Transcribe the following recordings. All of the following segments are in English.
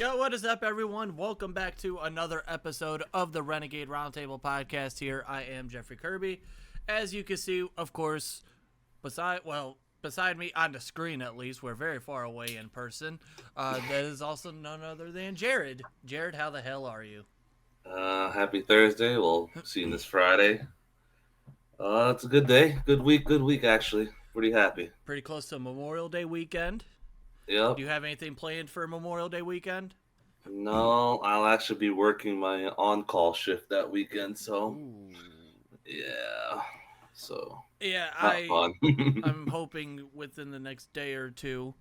Yo, what is up, everyone? Welcome back to another episode of the Renegade Roundtable podcast here. I am Jeffrey Kirby. As you can see, of course, beside me on the screen at least, we're very far away in person. That is also none other than Jarryd. Jarryd, how the hell are you? Happy Thursday. We'll see you this Friday. It's a good day. Good week, actually. Pretty happy. Pretty close to Memorial Day weekend. Yep. Do you have anything planned for Memorial Day weekend? No, I'll actually be working my on-call shift that weekend, so Ooh. yeah. So Yeah, not fun. I'm hoping within the next day or two,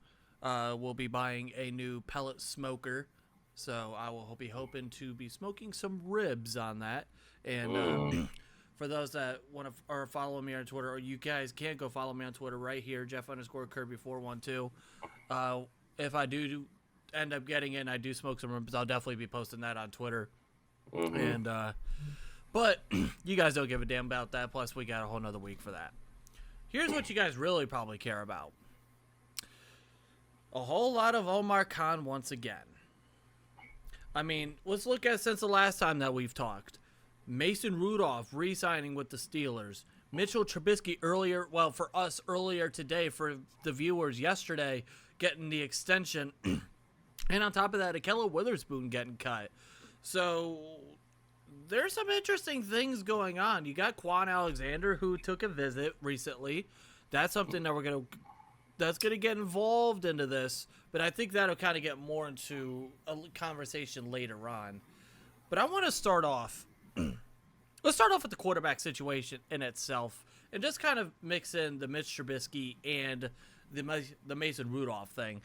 we'll be buying a new pellet smoker. So I will be hoping to be smoking some ribs on that. And for those that want to are following me on Twitter, or you guys can go follow me on Twitter right here, Jeff_Kirby412. If I do end up getting in, I do smoke some ribs. I'll definitely be posting that on Twitter. And but you guys don't give a damn about that. Plus, we got a whole nother week for that. Here's what you guys really probably care about. A whole lot of Omar Khan once again. I mean, let's look at since the last time that we've talked. Mason Rudolph re-signing with the Steelers. Mitchell Trubisky for us earlier today, for the viewers yesterday, getting the extension. And on top of that, Ahkello Witherspoon getting cut. So there's some interesting things going on. You got Quan Alexander, who took a visit recently. That's something that that's gonna get involved into this. But I think that'll kind of get more into a conversation later on. But I want to start off. Let's start off with the quarterback situation in itself, and just kind of mix in the Mitch Trubisky and the Mason Rudolph thing.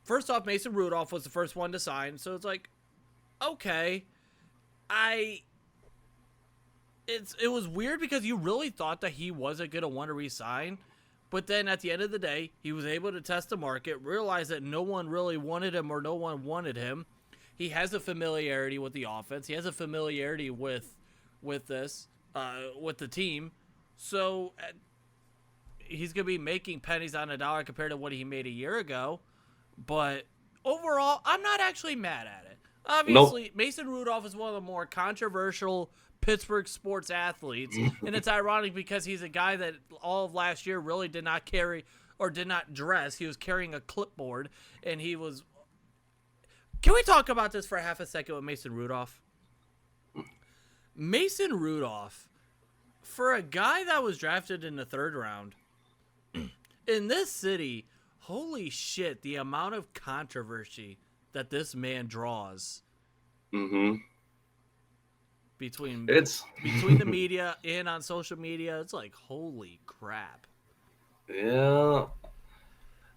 First off, Mason Rudolph was the first one to sign, so it's like, okay, it was weird because you really thought that he wasn't gonna want to resign, but then at the end of the day, he was able to test the market, realize that no one really wanted him or no one wanted him. He has a familiarity with the offense. He has a familiarity with the team, so he's gonna be making pennies on a dollar compared to what he made a year ago. But overall, I'm not actually mad at it. Obviously, nope. Mason Rudolph is one of the more controversial Pittsburgh sports athletes, and it's ironic because he's a guy that all of last year really did not carry or did not dress. He was carrying a clipboard, and he was... Can we talk about this for half a second with Mason Rudolph? Mason Rudolph, for a guy that was drafted in the third round, in this city... Holy shit, the amount of controversy that this man draws between the media and on social media, it's like, holy crap. Yeah.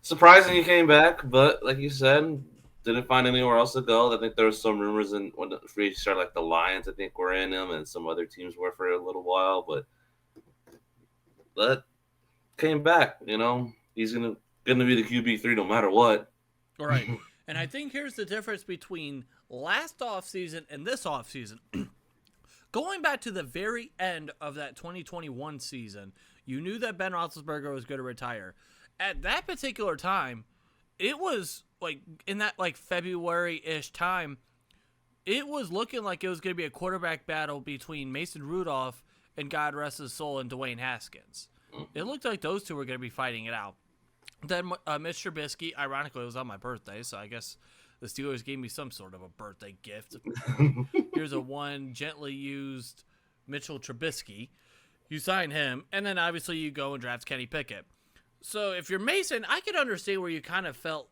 Surprising he came back, but like you said, didn't find anywhere else to go. I think there was some rumors when the free started, like the Lions, I think, were in him, and some other teams were for a little while, but came back, He's going to be the QB3 no matter what. All right. And I think here's the difference between last offseason and this offseason. Going back to the very end of that 2021 season, you knew that Ben Roethlisberger was going to retire. At that particular time, it was like in that like February-ish time, it was looking like it was going to be a quarterback battle between Mason Rudolph and, God rest his soul, and Dwayne Haskins. It looked like those two were going to be fighting it out. Then Mitch Trubisky, ironically, it was on my birthday, so I guess the Steelers gave me some sort of a birthday gift. Here's a one gently used Mitchell Trubisky. You sign him, and then obviously you go and draft Kenny Pickett. So if you're Mason, I could understand where you kind of felt.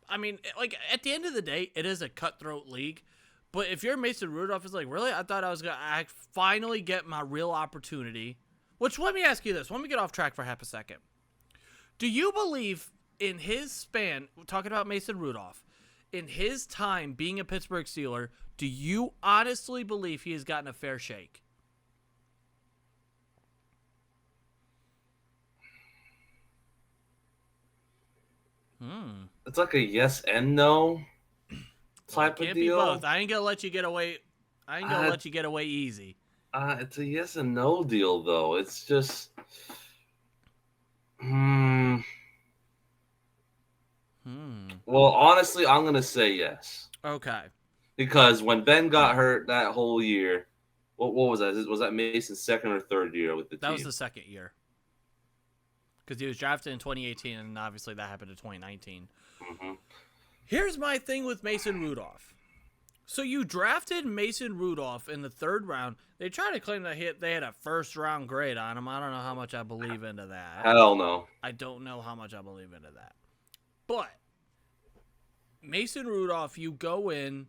I mean, like at the end of the day, it is a cutthroat league. But if you're Mason Rudolph, it's like, really? I thought I was going to finally get my real opportunity. Which, let me ask you this. Let me get off track for half a second. Do you believe in his span, talking about Mason Rudolph, in his time being a Pittsburgh Steeler, do you honestly believe he has gotten a fair shake? It's like a yes and no type of deal. Can't be both. I ain't gonna let you get away. Let you get away easy. It's a yes and no deal, though. It's just. Well, honestly, I'm gonna say yes. Okay. Because when Ben got hurt that whole year, what was that? Was that Mason's second or third year with the That team? was the second year. Because he was drafted in 2018, and obviously that happened in 2019. Mm-hmm. Here's my thing with Mason Rudolph. So you drafted Mason Rudolph in the 3rd round. They try to claim that they had a 1st-round grade on him. I don't know how much I believe into that. Hell no. I don't know how much I believe into that. But Mason Rudolph, you go in.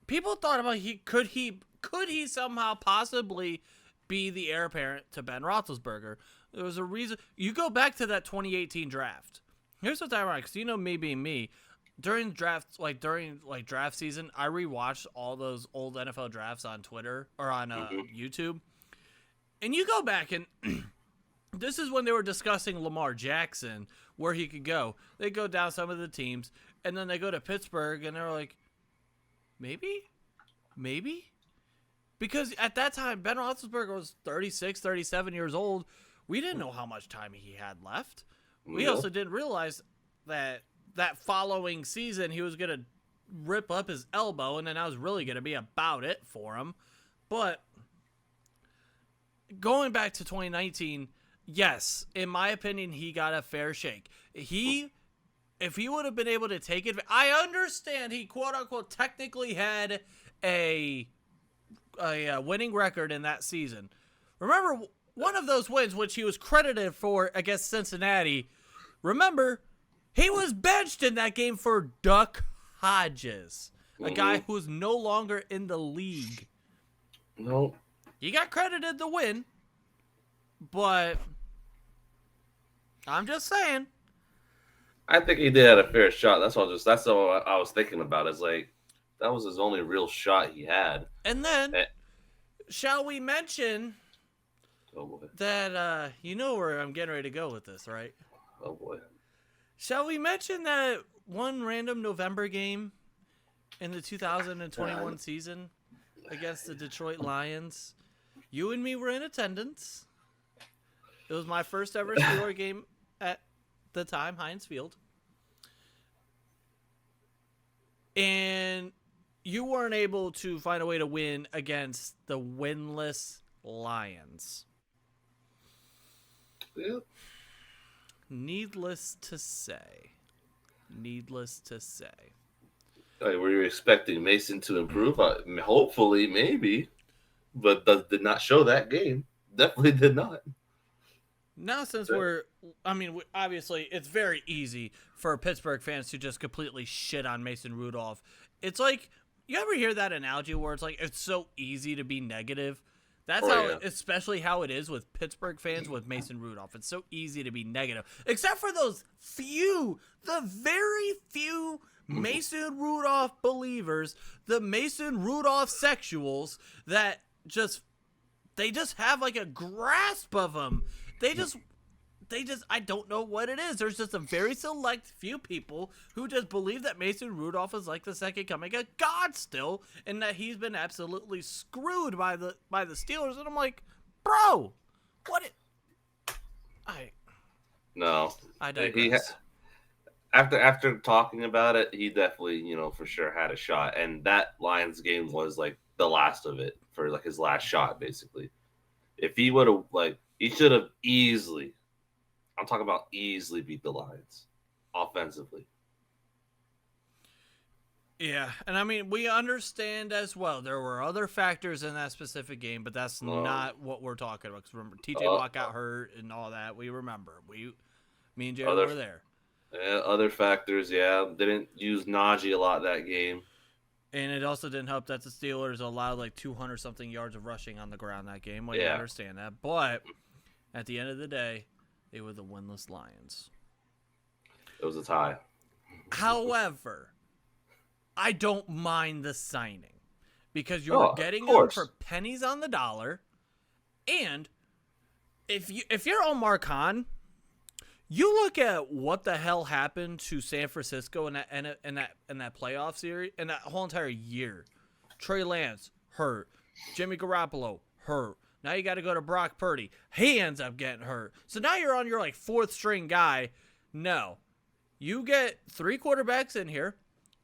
People thought about could he somehow possibly be the heir apparent to Ben Roethlisberger? There was a reason. You go back to that 2018 draft. Here's what's ironic, because me being me, during draft season, I rewatched all those old NFL drafts on Twitter or on YouTube, and you go back and this is when they were discussing Lamar Jackson, where he could go. They go down some of the teams, and then they go to Pittsburgh, and they're like, maybe, because at that time Ben Roethlisberger was 36, 37 years old. We didn't know how much time he had left. We also didn't realize that following season he was going to rip up his elbow, and then that was really going to be about it for him. But going back to 2019, yes, in my opinion, he got a fair shake. If he would have been able to take it, I understand he quote-unquote technically had a winning record in that season. Remember, one of those wins, which he was credited for against Cincinnati, remember, he was benched in that game for Duck Hodges, a guy who's no longer in the league. No. He got credited the win, but I'm just saying. I think he did have a fair shot. That's all I was thinking about. Is like that was his only real shot he had. And then, shall we mention that you know where I'm getting ready to go with this, right? Oh boy. Shall we mention that one random November game in the 2021 season against the Detroit Lions? You and me were in attendance. It was my first ever Steeler game at the time, Heinz Field. And you weren't able to find a way to win against the winless Lions. Yeah. Needless to say. Were you expecting Mason to improve? Hopefully, maybe. But did not show that game. Definitely did not. Now, since obviously, it's very easy for Pittsburgh fans to just completely shit on Mason Rudolph. It's like, you ever hear that analogy where it's like, it's so easy to be negative? That's especially how it is with Pittsburgh fans with Mason Rudolph. It's so easy to be negative. Except for the very few Mason Rudolph believers, the Mason Rudolph sexuals that they just have like a grasp of him. They just, I don't know what it is. There's just a very select few people who just believe that Mason Rudolph is like the second coming of God still, and that he's been absolutely screwed by the Steelers. And I'm like, bro, No. I digress. After talking about it, he definitely, for sure had a shot. And that Lions game was like the last of it for like his last shot, basically. If he would have he should have easily, I'm talking about easily, beat the Lions offensively. Yeah, and we understand as well. There were other factors in that specific game, but that's not what we're talking about. Because remember, TJ Watt got hurt and all that. We remember. Me and Jay were there. Yeah, other factors, didn't use Najee a lot that game. And it also didn't help that the Steelers allowed like 200-something yards of rushing on the ground that game. You understand that. But at the end of the day, they were the winless Lions. It was a tie. However, I don't mind the signing because you're getting them for pennies on the dollar. And if you're Omar Khan, you look at what the hell happened to San Francisco in that playoff series and that whole entire year. Trey Lance hurt, Jimmy Garoppolo hurt. Now you got to go to Brock Purdy. He ends up getting hurt. So now you're on your like fourth string guy. No, you get 3 quarterbacks in here.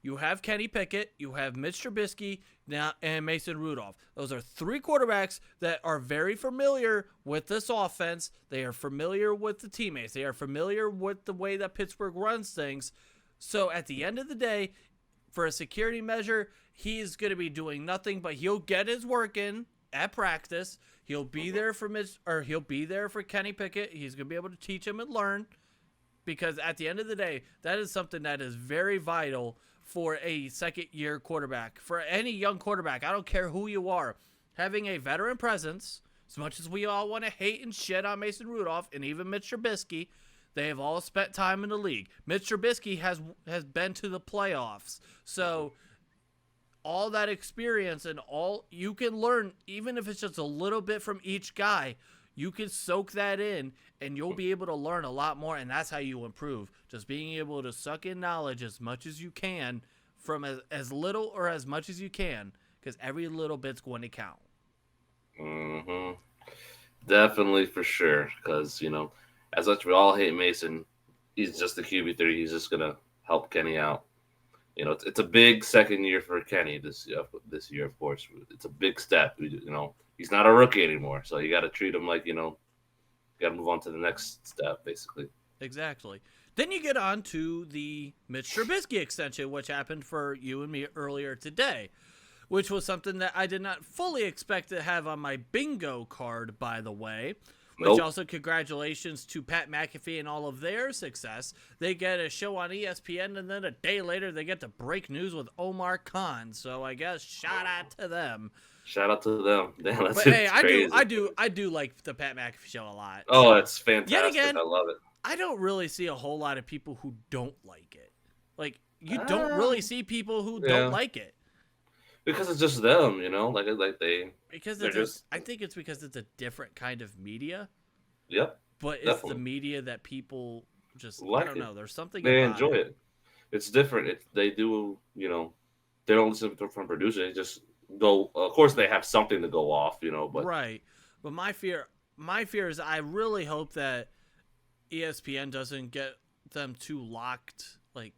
you have Kenny Pickett, you have Mitch Trubisky, now and Mason Rudolph. Those are 3 quarterbacks that are very familiar with this offense. They are familiar with the teammates. They are familiar with the way that Pittsburgh runs things. So at the end of the day, for a security measure, he's going to be doing nothing, but he'll get his work in at practice. He'll be there for he'll be there for Kenny Pickett. He's going to be able to teach him and learn, because at the end of the day, that is something that is very vital for a second-year quarterback. For any young quarterback, I don't care who you are, having a veteran presence, as much as we all want to hate and shit on Mason Rudolph and even Mitch Trubisky, they have all spent time in the league. Mitch Trubisky has been to the playoffs. So all that experience and all you can learn, even if it's just a little bit from each guy, you can soak that in and you'll be able to learn a lot more, and that's how you improve. Just being able to suck in knowledge as much as you can from as little or as much as you can, because every little bit's going to count. Mm-hmm. Definitely, for sure, because, as much we all hate Mason, he's just the QB3. He's just going to help Kenny out. It's a big second year for Kenny this year, of course. It's a big step. He's not a rookie anymore, so you got to treat him like, got to move on to the next step, basically. Exactly. Then you get on to the Mitch Trubisky extension, which happened for you and me earlier today, which was something that I did not fully expect to have on my bingo card, by the way. Which also, congratulations to Pat McAfee and all of their success. They get a show on ESPN, and then a day later they get to break news with Omar Khan. So I guess shout out to them. Shout out to them. Damn, but hey, I do like the Pat McAfee show a lot. Oh, it's fantastic. Yet again, I love it. I don't really see a whole lot of people who don't like it. Like, you don't really see people who don't like it. Because it's just them, like they. Because I think it's because it's a different kind of media. Yep. But it's definitely the media that people just like. I don't know. There's something they about enjoy it. It's different. They do. They don't listen from producers. They just go. Of course, they have something to go off. But right. But my fear is I really hope that ESPN doesn't get them too locked. Like,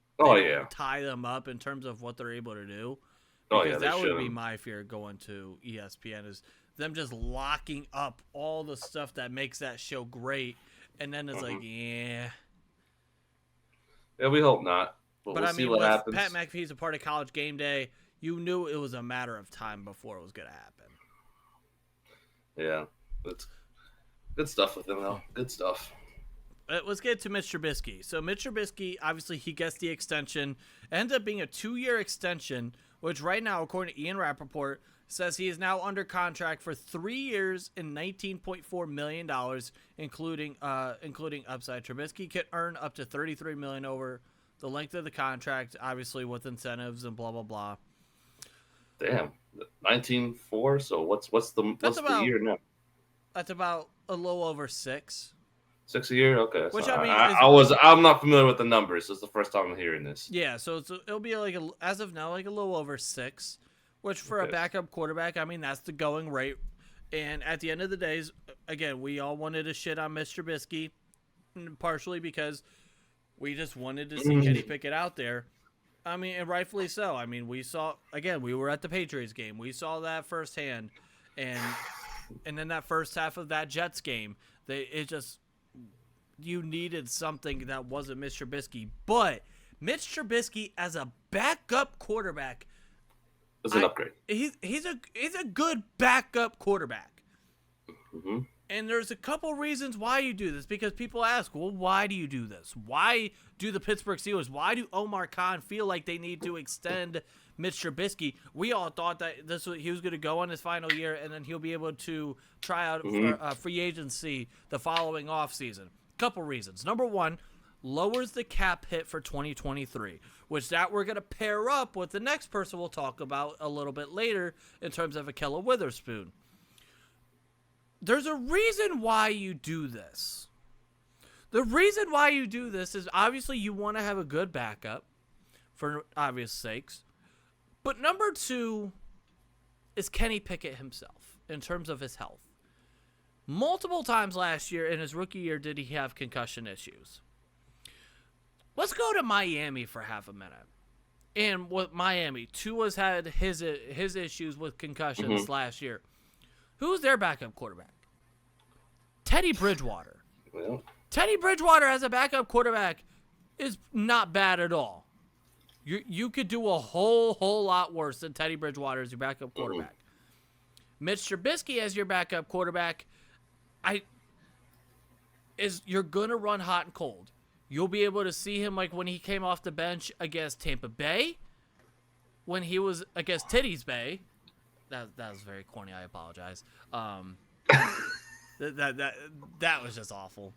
tie them up in terms of what they're able to do. Because that would be my fear going to ESPN, is them just locking up all the stuff that makes that show great, and then it's like, yeah. Yeah, we hope not. But we'll I see mean, what happens. Pat McAfee's a part of College Game Day. You knew it was a matter of time before it was going to happen. Yeah. It's good stuff with him, though. Good stuff. Let's get to Mitch Trubisky. So Mitch Trubisky, obviously, he gets the extension. It ends up being a 2-year extension, which right now, according to Ian Rappaport, says he is now under contract for 3 years and $19.4 million, including upside. Trubisky can earn up to $33 million over the length of the contract, obviously with incentives and blah blah blah. Damn, 19.4. So what's the year now? That's about a little over 6. 6 a year, okay. Which so I mean, I'm not familiar with the numbers. It's the first time I'm hearing this. Yeah, so it'll be like as of now, like a little over 6, which for a backup quarterback, I mean, that's the going rate. And at the end of the days, again, we all wanted to shit on Mitch Trubisky, partially because we just wanted to see Kenny Pickett out there. I mean, and rightfully so. I mean, we were at the Patriots game. We saw that firsthand, and then that first half of that Jets game, you needed something that wasn't Mitch Trubisky. But Mitch Trubisky as a backup quarterback is an upgrade. He's a good backup quarterback. Mm-hmm. And there's a couple reasons why you do this, because people ask, well, why do you do this? Why do the Pittsburgh Steelers, why do Omar Khan feel like they need to extend Mitch Trubisky? We all thought that he was going to go on his final year, and then he'll be able to try out for free agency the following offseason. Couple reasons. Number one, lowers the cap hit for 2023, which that we're going to pair up with the next person we'll talk about a little bit later in terms of Ahkello Witherspoon. There's a reason why you do this. The reason why you do this is obviously you want to have a good backup for obvious sakes. But number two is Kenny Pickett himself in terms of his health. Multiple times last year in his rookie year did he have concussion issues. Let's go to Miami for half a minute. And with Miami, Tua's had his issues with concussions last year. Who's their backup quarterback? Teddy Bridgewater. Well, Teddy Bridgewater as a backup quarterback is not bad at all. You could do a whole lot worse than Teddy Bridgewater as your backup quarterback. Mitch Trubisky as your backup quarterback, you're gonna run hot and cold. You'll be able to see him like when he came off the bench against Tampa Bay, when he was against Titties Bay. That was very corny. I apologize. That was just awful.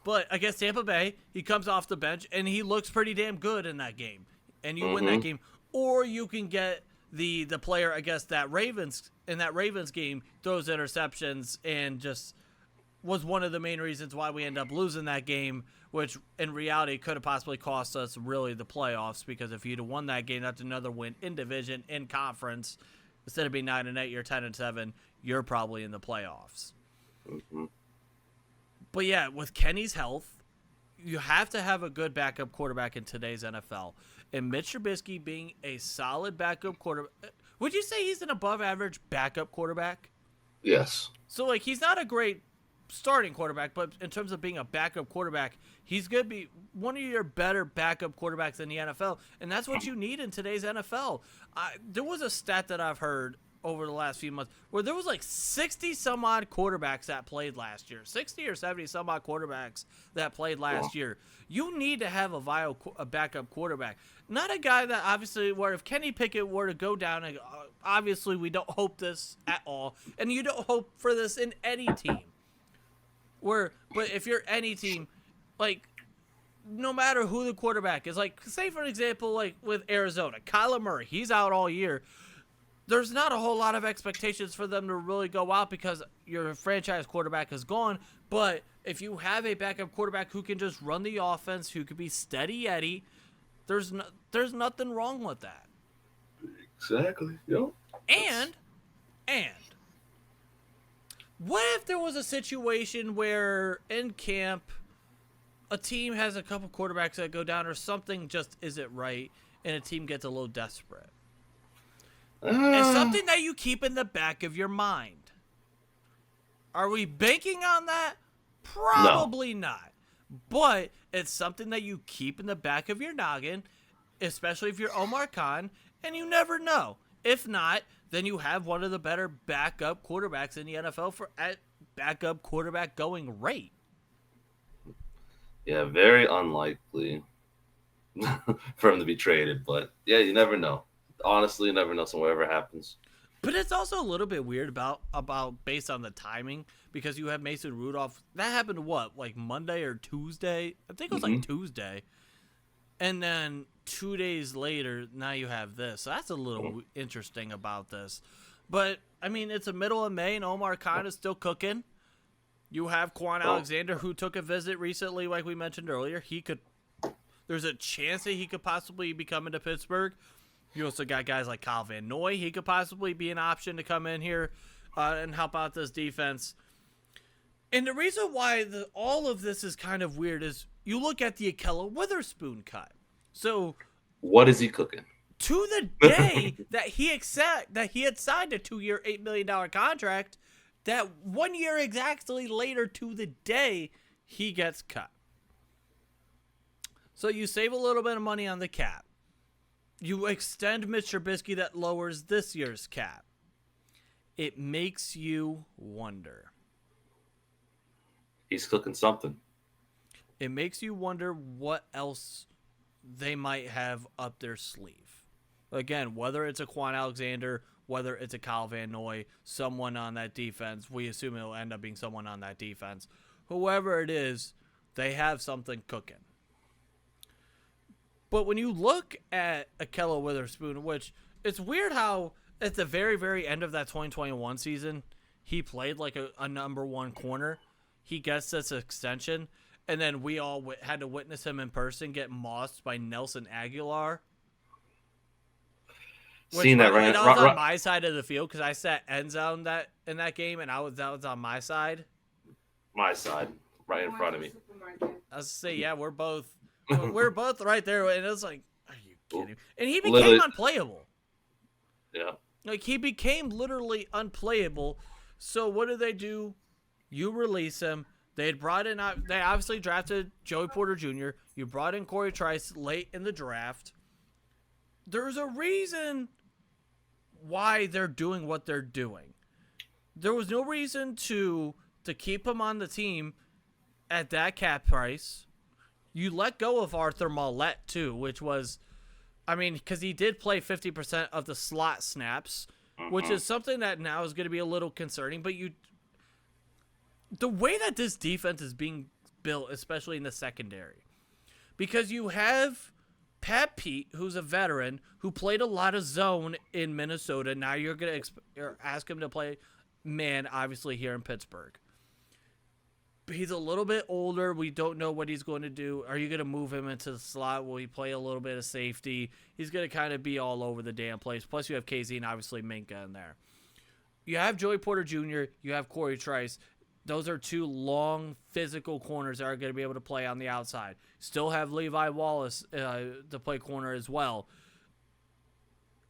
But against Tampa Bay, he comes off the bench and he looks pretty damn good in that game, and you win that game. Or you can get the player against that Ravens game, throws interceptions, and just was one of the main reasons why we end up losing that game, which in reality could have possibly cost us really the playoffs, because if you'd have won that game, that's another win in division, in conference. Instead of being 9-8, you're 10-7. You're probably in the playoffs. But yeah, with Kenny's health, you have to have a good backup quarterback in today's NFL. And Mitch Trubisky being a solid backup quarterback, would you say he's an above-average backup quarterback? Yes. So like he's not a great starting quarterback, but in terms of being a backup quarterback, he's going to be one of your better backup quarterbacks in the NFL, and that's what you need in today's NFL. There was a stat that I've heard over the last few months where there was like 60-some-odd quarterbacks that played last year, 60 or 70-some-odd quarterbacks that played last year. You need to have a backup quarterback, not a guy that obviously where if Kenny Pickett were to go down, obviously we don't hope this at all, and you don't hope for this in any team. But if you're any team, like, no matter who the quarterback is, like, say for example, like with Arizona, Kyler Murray, he's out all year. There's not a whole lot of expectations for them to really go out because your franchise quarterback is gone. But if you have a backup quarterback who can just run the offense, who could be steady Eddie, there's nothing wrong with that. Exactly. Yep. And what if there was a situation where in camp a team has a couple quarterbacks that go down or something just isn't right and a team gets a little desperate? It's something that you keep in the back of your mind. Are we banking on that? Probably not. But it's something that you keep in the back of your noggin, especially if you're Omar Khan, and you never know. If not, then you have one of the better backup quarterbacks in the NFL at backup quarterback going rate. Yeah, very unlikely for him to be traded. But, yeah, you never know. Honestly, you never know whatever happens. But it's also a little bit weird about based on the timing, because you have Mason Rudolph. That happened what, like Monday or Tuesday? I think it was like Tuesday. And then 2 days later, now you have this. So that's a little interesting about this. But, I mean, it's the middle of May, and Omar Khan is still cooking. You have Quan Alexander, who took a visit recently, like we mentioned earlier. There's a chance that he could possibly be coming to Pittsburgh. You also got guys like Kyle Van Noy. He could possibly be an option to come in here and help out this defense. And the reason why all of this is kind of weird is you look at the Ahkello Witherspoon cut. So, what is he cooking? To the day that he had signed a 2-year, $8 million contract, that 1 year exactly later to the day he gets cut. So you save a little bit of money on the cap. You extend Mitch Trubisky, that lowers this year's cap. It makes you wonder. He's cooking something. It makes you wonder what else they might have up their sleeve. Again, whether it's a Quan Alexander, whether it's a Kyle Van Noy, someone on that defense. We assume it'll end up being someone on that defense. Whoever it is, they have something cooking. But when you look at Ahkello Witherspoon, which it's weird how at the very, very end of that 2021 season, he played like a number one corner. He gets this extension, and then we all had to witness him in person get mossed by Nelson Aguilar. Seen that, right? That was on my side of the field because I sat end zone in that game, and that was on my side. My side, right in front of me. I was to say, yeah, we're both right there, and it was like, are you kidding me? And he became Literally, unplayable. yeah. Like, he became literally unplayable. So what do? You release him. They obviously drafted Joey Porter Jr. You brought in Corey Trice late in the draft. There's a reason why they're doing what they're doing. There was no reason to keep him on the team at that cap price. You let go of Arthur Mollett, too, which was, because he did play 50% of the slot snaps, which is something that now is going to be a little concerning. But the way that this defense is being built, especially in the secondary, because you have Pat Pete, who's a veteran, who played a lot of zone in Minnesota. Now you're going to ask him to play man, obviously, here in Pittsburgh. He's a little bit older. We don't know what he's going to do. Are you going to move him into the slot? Will he play a little bit of safety? He's going to kind of be all over the damn place. Plus, you have KZ and obviously Minka in there. You have Joey Porter Jr. You have Corey Trice. Those are two long physical corners that are going to be able to play on the outside. Still have Levi Wallace to play corner as well.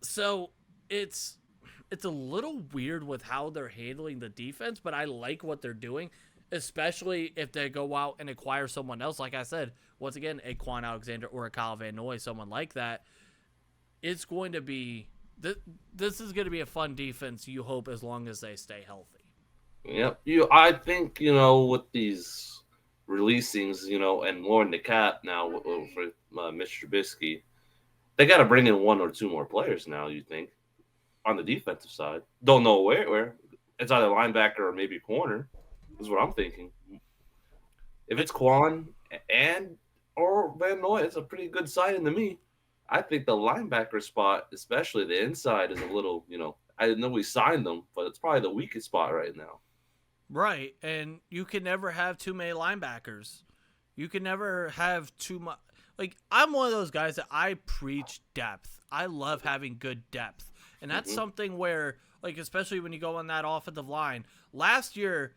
So it's a little weird with how they're handling the defense, but I like what they're doing, especially if they go out and acquire someone else. Like I said, once again, a Quan Alexander or a Kyle Van Noy, someone like that. It's going to be this is going to be a fun defense, you hope, as long as they stay healthy. Yep. I think, with these releasings, and more in the cap now for Mitch Trubisky, they got to bring in one or two more players now, you think, on the defensive side. Don't know where. It's either linebacker or maybe corner, is what I'm thinking. If it's Quan or Van Noy, it's a pretty good signing to me. I think the linebacker spot, especially the inside, is a little, I didn't know we signed them, but it's probably the weakest spot right now. Right, and you can never have too many linebackers. You can never have too much. Like, I'm one of those guys that I preach depth. I love having good depth. And that's something where, like, especially when you go on that offensive line. Last year,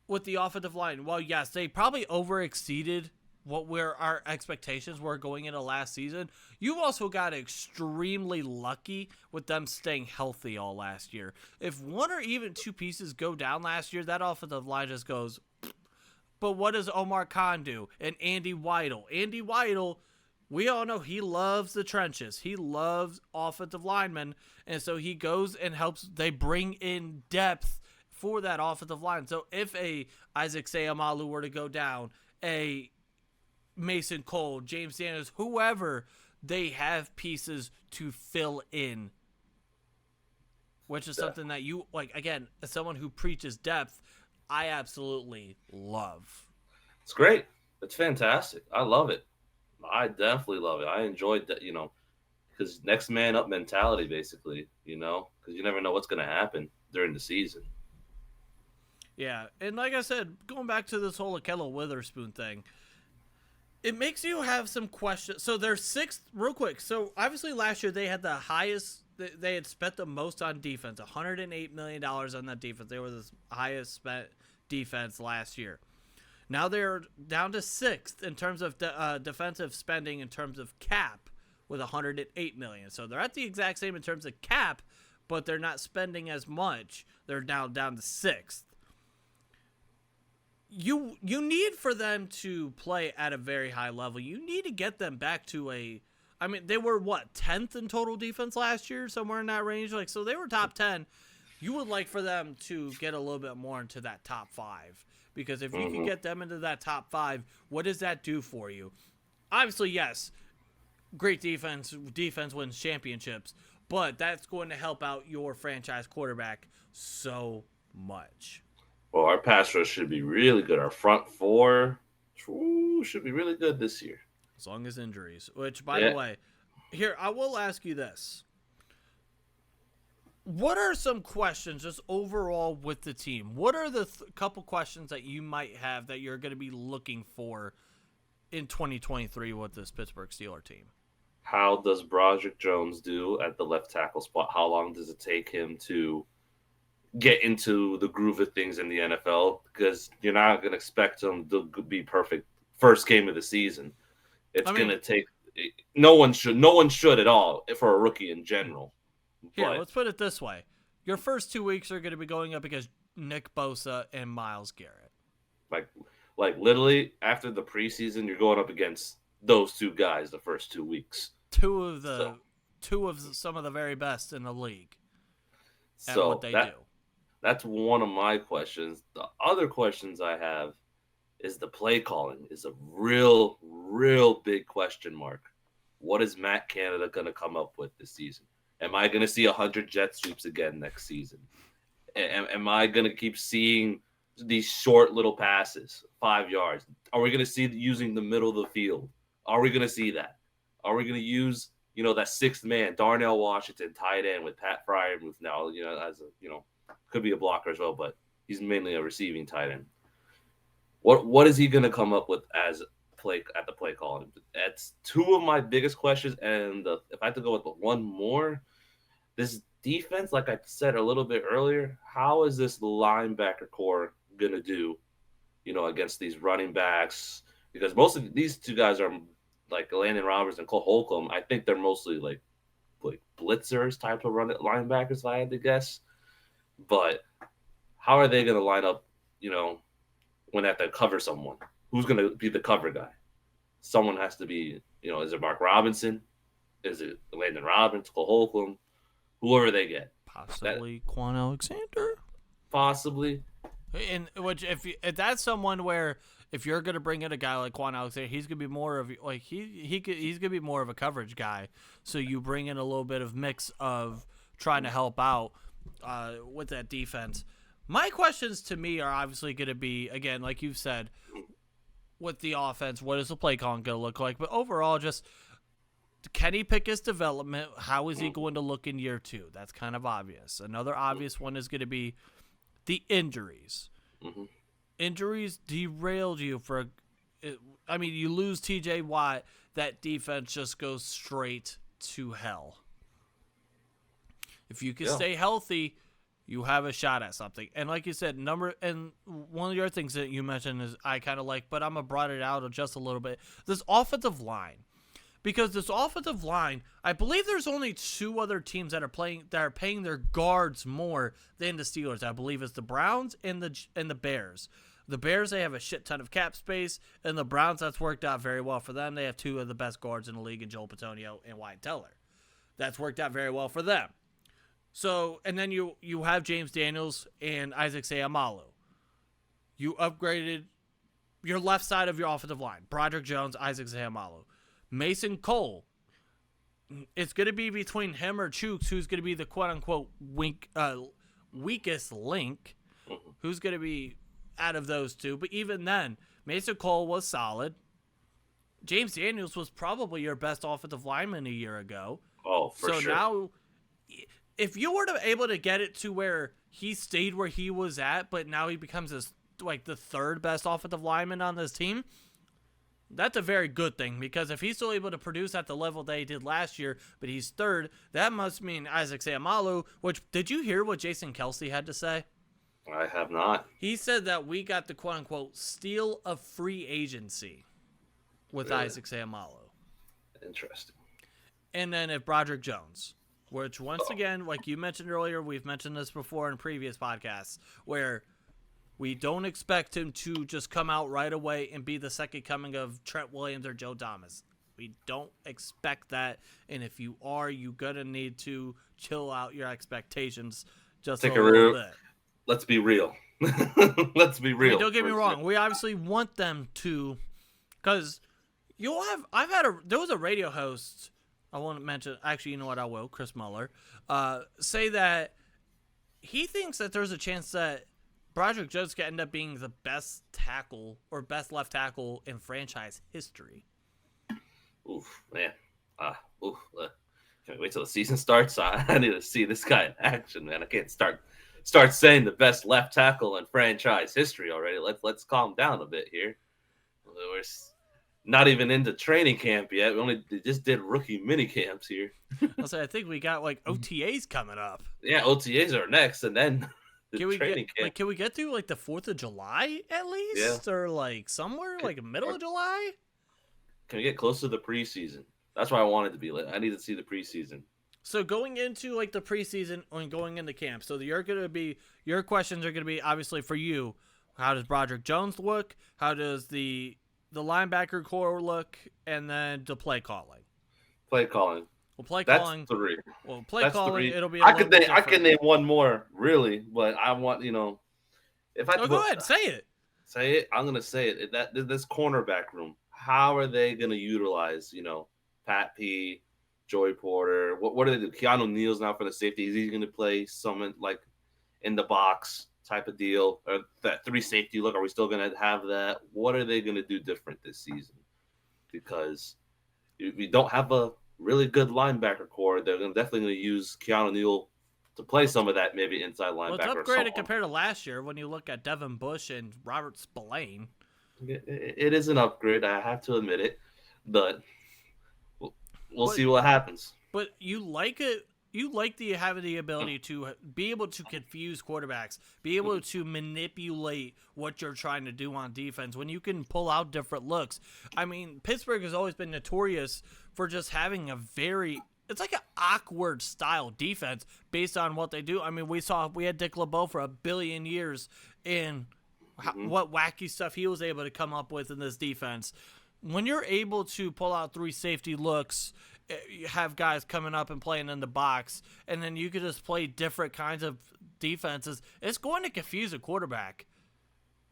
with the offensive line, well, yes, they probably overexceeded our expectations were going into last season. You also got extremely lucky with them staying healthy all last year. If one or even two pieces go down last year, that offensive line just goes. But what does Omar Khan do? And Andy Weidel. Andy Weidel, we all know he loves the trenches. He loves offensive linemen. And so he goes and helps. They bring in depth for that offensive line. So if a Isaac Seumalo were to go down, a Mason Cole, James Daniels, whoever, they have pieces to fill in, which is something that you, like, again, as someone who preaches depth, I absolutely love. It's great. It's fantastic. I love it. I definitely love it. I enjoyed that, because next man up mentality, basically, because you never know what's going to happen during the season. Yeah, and like I said, going back to this whole Ahkello Witherspoon thing, it makes you have some questions. So they're sixth, real quick. So obviously last year they had the highest, they had spent the most on defense, $108 million on that defense. They were the highest spent defense last year. Now they're down to sixth in terms of defensive spending in terms of cap with $108 million. So they're at the exact same in terms of cap, but they're not spending as much. They're now down to sixth. You need for them to play at a very high level. You need to get them back to they were 10th in total defense last year, somewhere in that range. Like, so they were top 10. You would like for them to get a little bit more into that top 5, because if you can get them into that top 5, what does that do for you? Obviously, yes, great defense wins championships, but that's going to help out your franchise quarterback so much. Well, our pass rush should be really good. Our front four should be really good this year. As long as injuries. Which, by the way, here, I will ask you this. What are some questions just overall with the team? What are the couple questions that you might have that you're going to be looking for in 2023 with this Pittsburgh Steelers team? How does Broderick Jones do at the left tackle spot? How long does it take him to get into the groove of things in the NFL? Because you're not going to expect him to be perfect first game of the season. It's going to take No one should at all for a rookie in general. Here, let's put it this way: your first 2 weeks are going to be going up against Nick Bosa and Myles Garrett. Like literally after the preseason, you're going up against those two guys the first 2 weeks. Two of some of the very best in the league at what they do. That's one of my questions. The other questions I have is the play calling is a real big question mark. What is Matt Canada going to come up with this season? Am I going to see 100 jet sweeps again next season? Am I going to keep seeing these short little passes, 5 yards? Are we going to see using the middle of the field? Are we going to see that? Are we going to use, that sixth man, Darnell Washington, tight end with Pat Fryermuth now, as a, could be a blocker as well, but he's mainly a receiving tight end. What is he going to come up with as the play calling? That's two of my biggest questions. And if I have to go with one more, this defense, like I said a little bit earlier, how is this linebacker core going to do, against these running backs? Because most of these two guys are like Landon Roberts and Cole Holcomb. I think they're mostly like blitzers type of linebackers, if I had to guess. But how are they going to line up, when they have to cover someone? Who's going to be the cover guy? Someone has to be, is it Mark Robinson? Is it Landon Roberts, Cole Holcomb? Whoever they get. Possibly Quan Alexander? Possibly. In which, if that's someone where if you're going to bring in a guy like Quan Alexander, he's going to be more of like he's going to be more of a coverage guy. So you bring in a little bit of mix of trying to help out with that defense. My questions to me are obviously going to be, again, like you've said, with the offense, what is the play calling going to look like? But overall, just can he pick his development? How is he going to look in year 2? That's kind of obvious. Another obvious one is going to be the injuries. Mm-hmm. Injuries derailed you you lose TJ Watt, that defense just goes straight to hell. If you can stay healthy, you have a shot at something. And like you said, and one of the other things that you mentioned is I kind of like, but I'm going to broaden it out just a little bit. This offensive line. Because this offensive line, I believe there's only 2 other teams that are paying their guards more than the Steelers. I believe it's the Browns and the Bears. The Bears, they have a shit ton of cap space, and the Browns, that's worked out very well for them. They have 2 of the best guards in the league in Joel Bitonio and Wyatt Teller. That's worked out very well for them. So, and then you have James Daniels and Isaac Seumalo. You upgraded your left side of your offensive line. Broderick Jones, Isaac Seumalo. Mason Cole. It's going to be between him or Chooks, who's going to be the quote-unquote weakest link. Who's going to be out of those 2. But even then, Mason Cole was solid. James Daniels was probably your best offensive lineman a year ago. Oh, for sure. So now, if you were able to get it to where he stayed where he was at, but now he becomes the 3rd best offensive lineman on this team, that's a very good thing, because if he's still able to produce at the level that he did last year, but he's 3rd, that must mean Isaac Seumalo, which, did you hear what Jason Kelsey had to say? I have not. He said that we got the quote-unquote steal of free agency with Isaac Seumalo. Interesting. And then if Broderick Jones, which once again, like you mentioned earlier, we've mentioned this before in previous podcasts, where we don't expect him to just come out right away and be the second coming of Trent Williams or Joe Thomas. We don't expect that, and if you are, you're going to need to chill out your expectations just a little bit. Let's be real. Let's be real. Don't get me wrong. We obviously want them to, because there was a radio host, I won't mention, actually, you know what, I will, Chris Muller, say that he thinks that there's a chance that Broderick Jones could end up being the best tackle or best left tackle in franchise history. Oof, man. Can't wait till the season starts. I need to see this guy in action, man. I can't start saying the best left tackle in franchise history already. Let's calm down a bit here. We're not even into training camp yet. We just did rookie mini camps here. I think we got OTAs coming up. Yeah, OTAs are next, and then can we get through the 4th of July at least, or somewhere middle of July? Can we get close to the preseason? That's why I wanted to be lit. I need to see the preseason. So going into like the preseason and going into camp, so your questions are gonna be obviously for you. How does Broderick Jones look? How does the linebacker core look? And then the play calling. Play calling. Well, play That's calling. 3. Well, play That's calling. 3. It'll be. I can name one more really, but I want if I go ahead, say it. Say it. I'm gonna say it. This cornerback room. How are they gonna utilize Pat P, Joey Porter? What do they do? Keanu Neal's now for the safety. Is he gonna play someone like in the box type of deal, or that 3 safety look? Are we still gonna have that? What are they gonna do different this season? Because we don't have a really good linebacker core. They're definitely going to use Keanu Neal to play some of that maybe inside linebacker. Well, it's upgraded compared to last year when you look at Devin Bush and Robert Spillane. It is an upgrade. I have to admit it, but we'll see what happens. But you like it. You like having the ability to be able to confuse quarterbacks, be able to manipulate what you're trying to do on defense when you can pull out different looks. I mean, Pittsburgh has always been notorious for just having it's like an awkward style defense based on what they do. I mean, we had Dick LeBeau for 1 billion years in what wacky stuff he was able to come up with in this defense. When you're able to pull out 3 safety looks, you have guys coming up and playing in the box, and then you could just play different kinds of defenses. It's going to confuse a quarterback,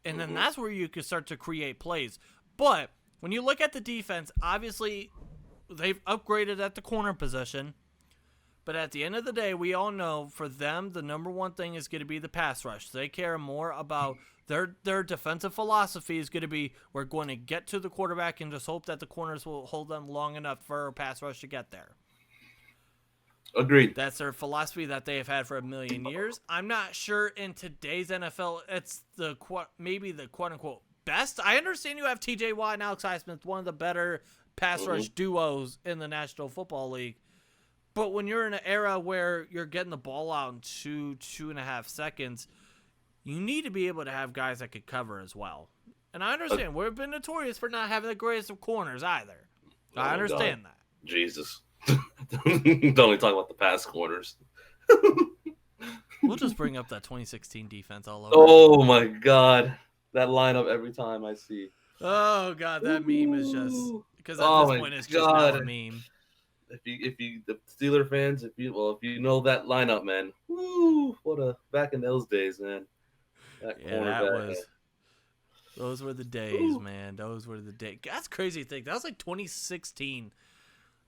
and then that's where you can start to create plays. But when you look at the defense, obviously they've upgraded at the corner position, but at the end of the day, we all know for them the number one thing is going to be the pass rush. They care more about their defensive philosophy is going to be, we're going to get to the quarterback and just hope that the corners will hold them long enough for a pass rush to get there. Agreed. That's their philosophy that they have had for 1 million years. I'm not sure in today's NFL it's maybe the quote-unquote best. I understand you have T.J. Watt and Alex Highsmith, one of the better pass rush duos in the National Football League. But when you're in an era where you're getting the ball out in 2.5 seconds, you need to be able to have guys that could cover as well. And I understand we've been notorious for not having the greatest of corners either. I understand that. Jesus. Don't only talk about the pass corners. We'll just bring up that 2016 defense all over. Oh my God. That lineup every time I see. Oh God, that meme is just because at this point it's just now a meme. If you the Steeler fans, if you know that lineup, man, woo, back in those days, man. Those were the days, man. Those were the days. That's crazy to think. That was like 2016.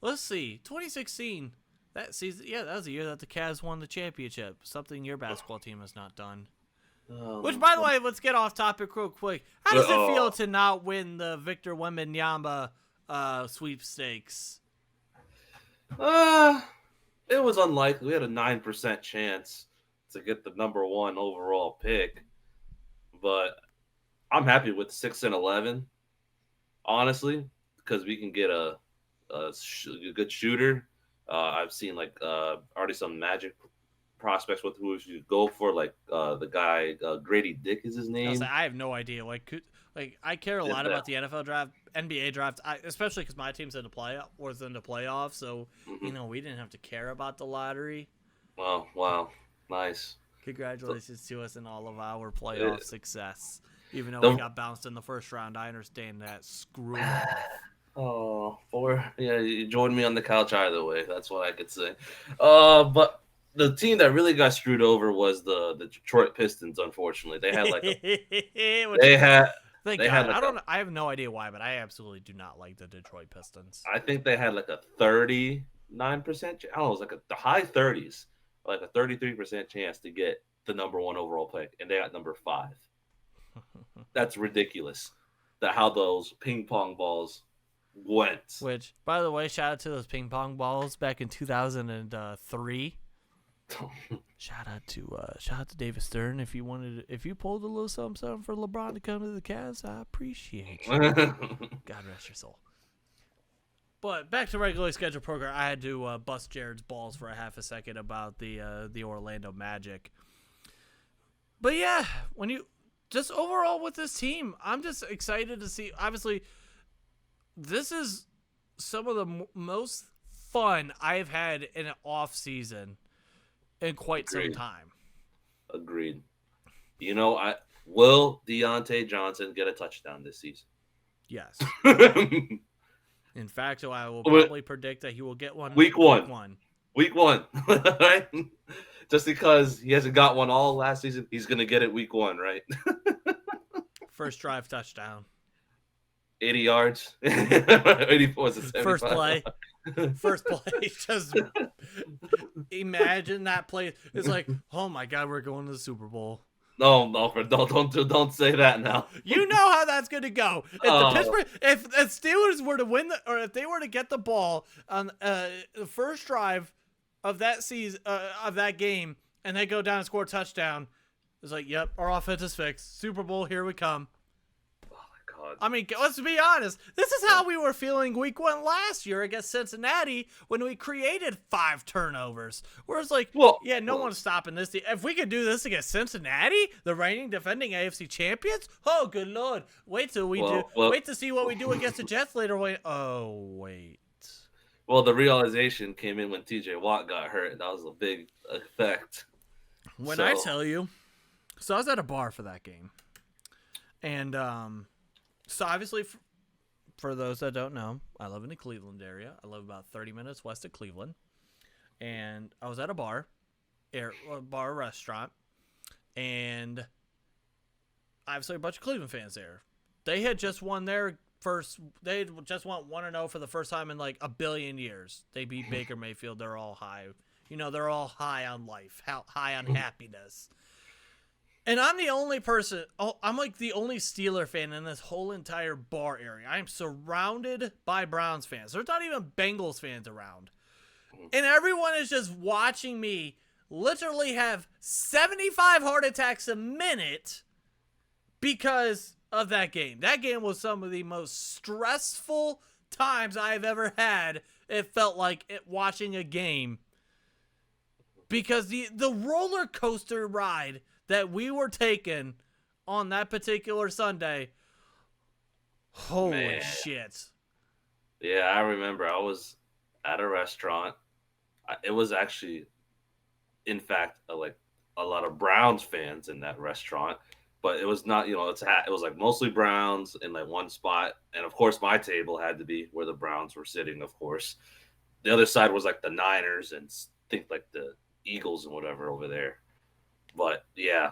Let's see, 2016. That season, that was the year that the Cavs won the championship. Something your basketball team has not done. Which, by the way, let's get off topic real quick. How does it feel to not win the Victor Wembanyama sweepstakes? It was unlikely. We had a 9% chance to get the number 1 overall pick, but I'm happy with 6-11, honestly, because we can get a good shooter. I've seen already some Magic prospects with who we should go for, like the guy Grady Dick is his name. I have no idea. I care a lot about the NFL draft, NBA draft, especially because my team's in the playoffs. So we didn't have to care about the lottery. Wow, nice. Congratulations to us in all of our playoff success. Even though we got bounced in the first round, I understand that. Screw off. You joined me on the couch either way. That's what I could say. But the team that really got screwed over was the Detroit Pistons. Unfortunately, they had I have no idea why, but I absolutely do not like the Detroit Pistons. I think they had like a 39%. I don't know, it was the high 30s, like a 33% chance to get the number 1 overall pick, and they got number 5. That's ridiculous. How those ping pong balls went. Which, by the way, shout out to those ping pong balls back in 2003. Shout out to David Stern. If you pulled a little something for LeBron to come to the Cavs, I appreciate you. God rest your soul. But back to regularly scheduled program, I had to bust Jarrod's balls for a half a second about the Orlando Magic. But yeah, when you just overall with this team, I'm just excited to see. Obviously, this is some of the most fun I've had in an off season in quite some time. Agreed. Will Deontay Johnson get a touchdown this season? Yes. In fact, so I will probably predict that he will get one week one. Right? Just because he hasn't got one all last season, he's going to get it week 1, right? First drive touchdown. 80 yards. 84 is a First play. Just imagine that play. It's like, oh my God, we're going to the Super Bowl. No, don't say that now. You know how that's going to go. If the Steelers were to win or if they were to get the ball on the first drive of that season of that game, and they go down and score a touchdown, it's like, yep, our offense is fixed. Super Bowl, here we come. God. I mean, let's be honest. This is how we were feeling week 1 last year against Cincinnati when we created 5 turnovers. Where it's like, no one's stopping this. If we could do this against Cincinnati, the reigning defending AFC champions, oh, good Lord. Wait till we wait to see what we do against the Jets later. Wait. Well, the realization came in when TJ Watt got hurt, and that was a big effect. I tell you, so I was at a bar for that game. And, so obviously, for those that don't know, I live in the Cleveland area. I live about 30 minutes west of Cleveland. And I was at a restaurant, and obviously a bunch of Cleveland fans there. They had just won they just went 1-0 for the first time in like a billion years. They beat Baker Mayfield. They're all high. They're all high on life, high on happiness. And I'm the only person, I'm like the only Steeler fan in this whole entire bar area. I am surrounded by Browns fans. There's not even Bengals fans around. And everyone is just watching me literally have 75 heart attacks a minute because of that game. That game was some of the most stressful times I've ever had. It felt like watching a game. Because the roller coaster ride that we were taking on that particular Sunday, holy shit. Yeah, I remember I was at a restaurant. It was actually, in fact, like a lot of Browns fans in that restaurant, but it was not, it was like mostly Browns in like one spot. And of course, my table had to be where the Browns were sitting, of course. The other side was like the Niners and think like the Eagles and whatever over there. But yeah,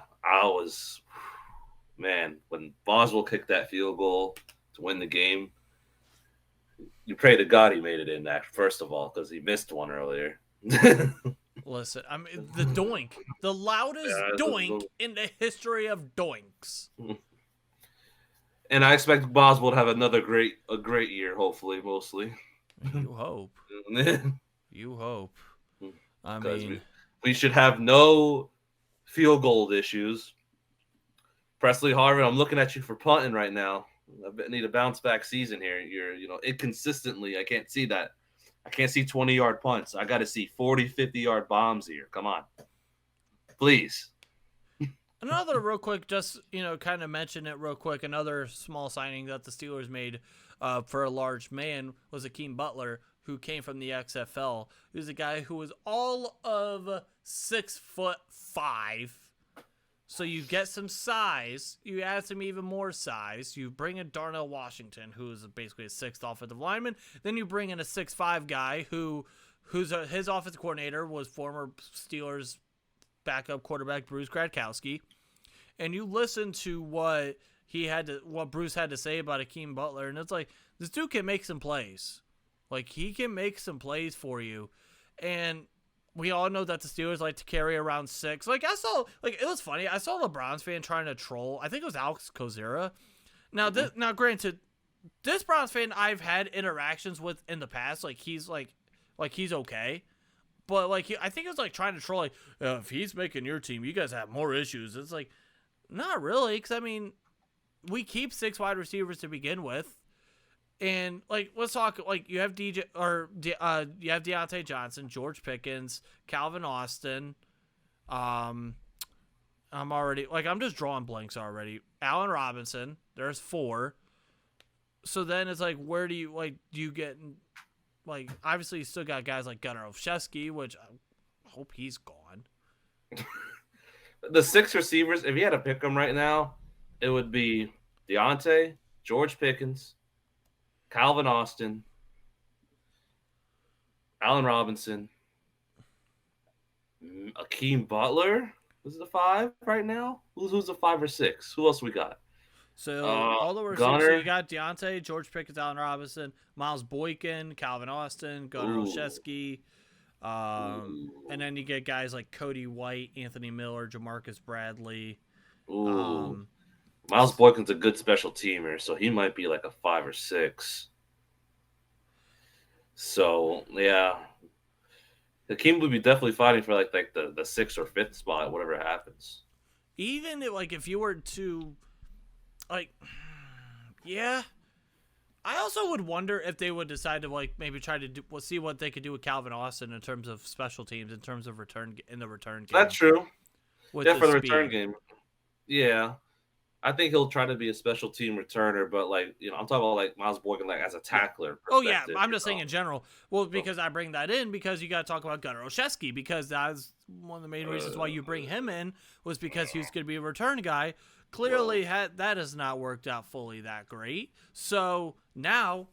when Boswell kicked that field goal to win the game, you pray to God he made it in that, first of all, because he missed one earlier. Listen, I mean, the doink, the loudest doink in the history of doinks. And I expect Boswell to have a great year, hopefully, mostly. You hope. You hope. I mean, we should have no field goal issues. Presley Harvin, I'm looking at you for punting right now. I need a bounce back season here. You're, inconsistently. I can't see that. I can't see 20-yard punts. I got to see 40, 50-yard bombs here. Come on. Please. Another real quick, just, kind of mention it real quick. Another small signing that the Steelers made for a large man was Akeem Butler, who came from the XFL. He was a guy who was all of 6'5". So you get some size. You add some even more size. You bring in Darnell Washington, who is basically a 6th offensive lineman. Then you bring in a 6'5" guy his offensive coordinator was former Steelers backup quarterback Bruce Gradkowski. And you listen to what Bruce had to say about Akeem Butler, and it's like, this dude can make some plays. Like, he can make some plays for you. And we all know that the Steelers like to carry around 6. Like, it was funny. I saw a Browns fan trying to troll. I think it was Alex Kozera. Now, granted, this Browns fan I've had interactions with in the past. Like, he's okay. But, I think it was, trying to troll, if he's making your team, you guys have more issues. It's like, not really. Because, we keep 6 wide receivers to begin with. And let's talk. You have you have Deontay Johnson, George Pickens, Calvin Austin. I'm just drawing blanks already. Allen Robinson. There's 4. So then it's like, where do you get, like, obviously you still got guys like Gunnar Olszewski, which I hope he's gone. The 6 receivers, if you had to pick them right now, it would be Deontay, George Pickens, Calvin Austin, Allen Robinson, Akeem Butler. This is the 5 right now. Who's the 5 or 6? Who else we got? So all the receivers, Gunnar. so you got Deontay, George Pickens, Allen Robinson, Miles Boykin, Calvin Austin, Gunnar Olszewski, and then you get guys like Cody White, Anthony Miller, Jamarcus Bradley. Miles Boykin's a good special teamer, so he might be like a 5 or 6. So yeah, Hakeem would be definitely fighting for like the 6th or 5th spot, whatever happens. Even if you were to, like, yeah, I also would wonder if they would decide to like maybe try to see what they could do with Calvin Austin in terms of special teams, in terms of return game. That's true. Yeah, for the speed. return game. Yeah. I think he'll try to be a special team returner, but like, I'm talking about like Miles Boykin like as a tackler. Oh yeah, I'm just saying in general. Well, because I bring that in because you got to talk about Gunnar Olszewski, because that's one of the main reasons why you bring him in, was because he's going to be a return guy. Clearly, that has not worked out fully that great. So now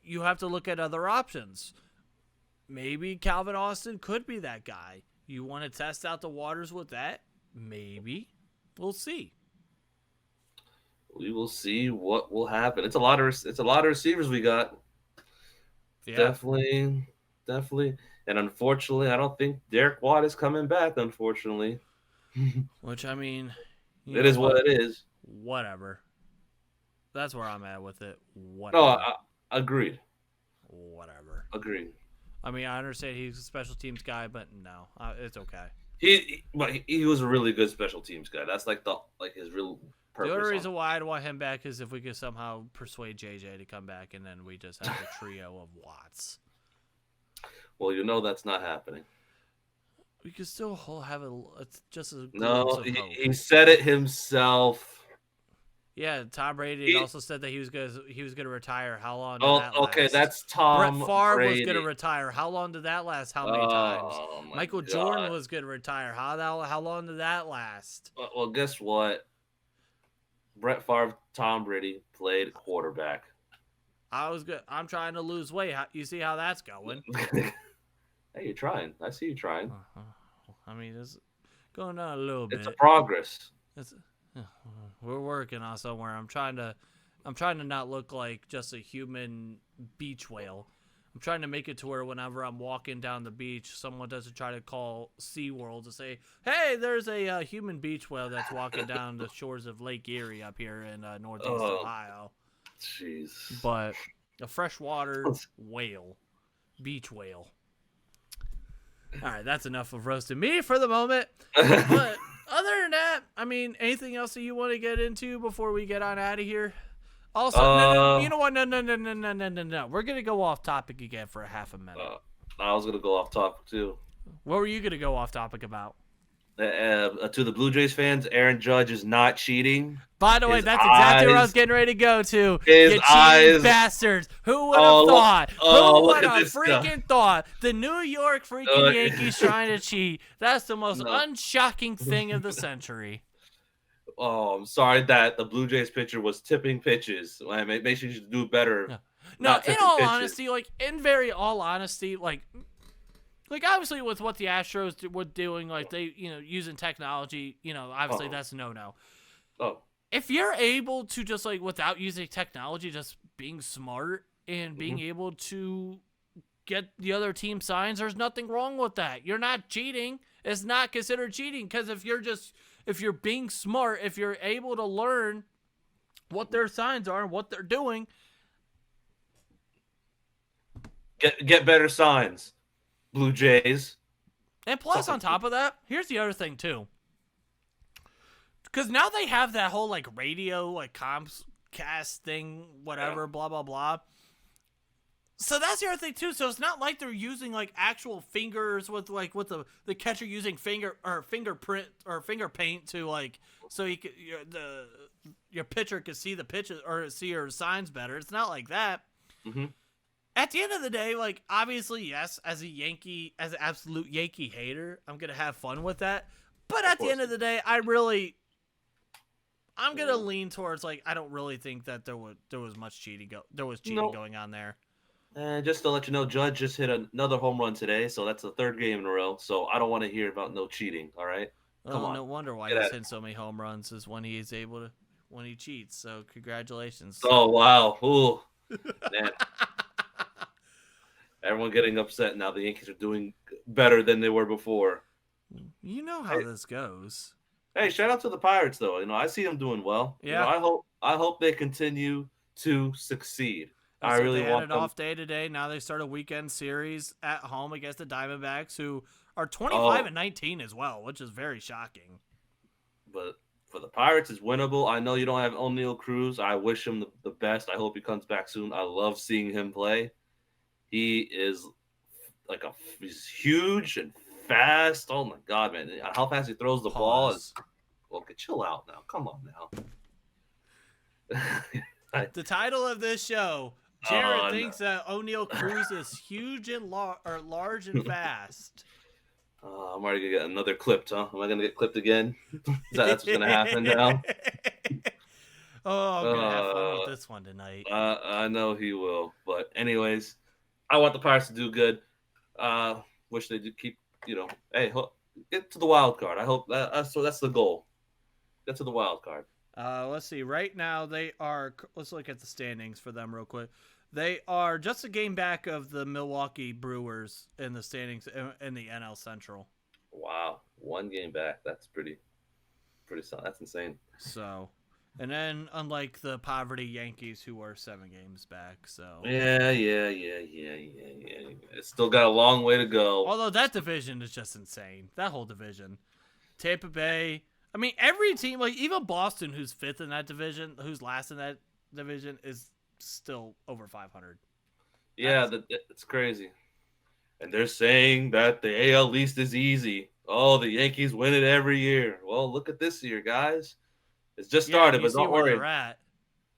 you have to look at other options. Maybe Calvin Austin could be that guy. You want to test out the waters with that? Maybe. We'll see. We will see what will happen. It's a lot of receivers we got. Yeah. Definitely. And unfortunately, I don't think Derek Watt is coming back, unfortunately. Which, I mean, it is what it is. Whatever. That's where I'm at with it. Whatever. No, agreed. Whatever. Agreed. I mean, I understand he's a special teams guy, but no, it's okay. He was a really good special teams guy. That's like his real purpose. The only reason why I'd want him back is if we could somehow persuade JJ to come back, and then we just have a trio of Watts. Well, that's not happening. We could still have it's just a no. He said it himself. Yeah, Tom Brady also said that he was gonna retire. How long did that last? Okay, that's Tom Brett Favre Brady. was gonna retire. How long did that last? How many times? Michael Jordan was gonna retire. How long did that last? Well, guess what? Brett Favre, Tom Brady played quarterback. I'm trying to lose weight. You see how that's going? Hey, you're trying. I see you trying. I mean, it's going on a little bit. It's a progress. We're working on somewhere. I'm trying to not look like just a human beach whale. I'm trying to make it to where whenever I'm walking down the beach, someone doesn't try to call SeaWorld to say, hey, there's a human beach whale that's walking down the shores of Lake Erie up here in Northeast Ohio. Jeez. But a freshwater whale. Beach whale. All right, that's enough of roasting me for the moment. But other than that, I mean, anything else that you want to get into before we get on out of here? Also, no, you know what? No. We're going to go off topic again for a half a minute. I was going to go off topic, too. What were you going to go off topic about? To the Blue Jays fans, Aaron Judge is not cheating. By the way, that's exactly where I was getting ready to go to. His you eyes, cheating bastards. Who would have thought? Who would have freaking thought? The New York freaking Yankees trying to cheat. That's the most unshocking thing of the century. Oh, I'm sorry that the Blue Jays pitcher was tipping pitches. Make sure you should do better. No, in all honesty, like obviously with what the Astros were doing, like they, using technology, obviously that's a no-no. Oh. If you're able to just like without using technology, just being smart and being able to get the other team signs, there's nothing wrong with that. You're not cheating. It's not considered cheating because if you're being smart, if you're able to learn what their signs are and what they're doing, get better signs, Blue Jays. And plus, on top of that, here's the other thing too. Because now they have that whole like radio, like Comcast thing, whatever, blah blah blah. So that's the other thing too. So it's not like they're using like actual fingers with the catcher using fingerprint or finger paint to like so he could, your pitcher could see the pitches or see your signs better. It's not like that. Mm-hmm. At the end of the day, like obviously yes, as an absolute Yankee hater, I'm gonna have fun with that. But at the end of the day, I'm gonna lean towards like I don't really think that there was much cheating. There was cheating going on there. And just to let you know, Judge just hit another home run today, so that's the third game in a row. So I don't want to hear about no cheating. All right, come on. No wonder why he's hitting so many home runs is when he cheats. So congratulations. Oh wow, ooh, man. Everyone getting upset now. The Yankees are doing better than they were before. You know how this goes. Hey, shout out to the Pirates though. I see them doing well. Yeah. I hope they continue to succeed. I So really they want had an them. off day today. Now they start a weekend series at home against the Diamondbacks, who are 25-19 as well, which is very shocking. But for the Pirates, it's winnable. I know you don't have O'Neal Cruz. I wish him the best. I hope he comes back soon. I love seeing him play. He is he's huge and fast. Oh my God, man! How fast he throws the ball is. Well, chill out now. Come on now. The title of this show. Jarryd thinks that O'Neal Cruz is huge and large and fast. I'm already gonna get another clipped, huh? Am I gonna get clipped again? That's what's gonna happen now. I'm gonna have fun with this one tonight. I know he will, but anyways, I want the Pirates to do good. Wish they did keep, hey, get to the wild card. I hope so. That's the goal. Get to the wild card. Let's see. Right now, they are. Let's look at the standings for them real quick. They are just a game back of the Milwaukee Brewers in the standings in the NL Central. Wow, one game back. That's pretty solid. That's insane. So, and then unlike the poverty Yankees, who are 7 games back. So yeah. It's still got a long way to go. Although that division is just insane. That whole division, Tampa Bay. I mean, every team, like even Boston, who's 5th in that division, who's last in that division, is still over 500. Yeah, it's crazy. And they're saying that the AL East is easy. Oh, the Yankees win it every year. Well, look at this year, guys. It's just started, but don't worry. They're at.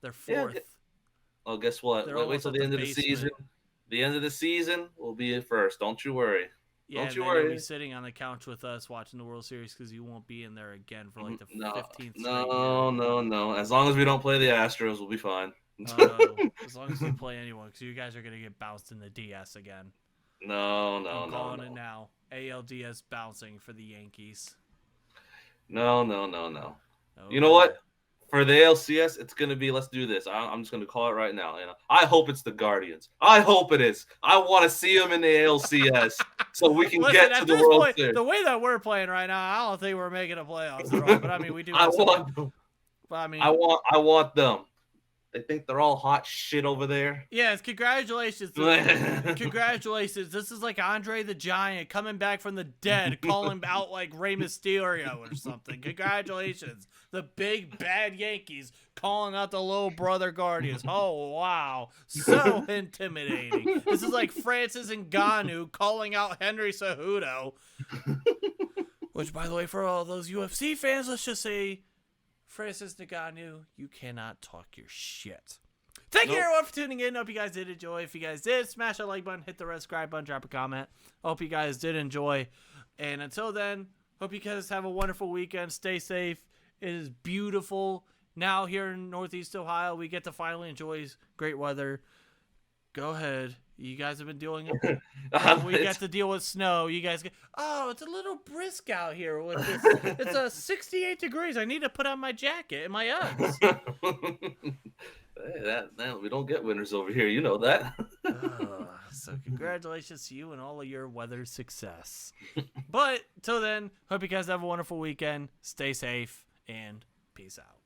They're 4th. Oh, guess what? Wait till the end of the season. The end of the season, we'll be in first. Don't you worry. Yeah, don't you worry. You'll be sitting on the couch with us watching the World Series because you won't be in there again for like the 15th. No. As long as we don't play the Astros, we'll be fine. As long as we play anyone, because you guys are going to get bounced in the DS again. I'm calling it now. ALDS bouncing for the Yankees. No. You know what? For the ALCS, it's going to be, let's do this. I'm just going to call it right now. I hope it's the Guardians. I hope it is. I want to see them in the ALCS so we can get to the World Series. The way that we're playing right now, I don't think we're making a playoffs run. But I mean, we do. I want them. They think they're all hot shit over there. Yes, congratulations. Congratulations. This is like Andre the Giant coming back from the dead, calling out like Rey Mysterio or something. Congratulations. The big bad Yankees calling out the little brother Guardians. Oh, wow. So intimidating. This is like Francis Ngannou calling out Henry Cejudo. Which, by the way, for all those UFC fans, let's just say, Francis Ngannou, you cannot talk your shit. Thank you everyone for tuning in. Hope you guys did enjoy. If you guys did, smash that like button, hit the red subscribe button, drop a comment. Hope you guys did enjoy. And until then, hope you guys have a wonderful weekend. Stay safe. It is beautiful. Now here in Northeast Ohio, we get to finally enjoy great weather. Go ahead. You guys have been dealing with we get to deal with snow. You guys get, it's a little brisk out here. It's 68 degrees. I need to put on my jacket and my Uggs. Hey, we don't get winters over here. You know that. So congratulations to you and all of your weather success. But till then, hope you guys have a wonderful weekend. Stay safe and peace out.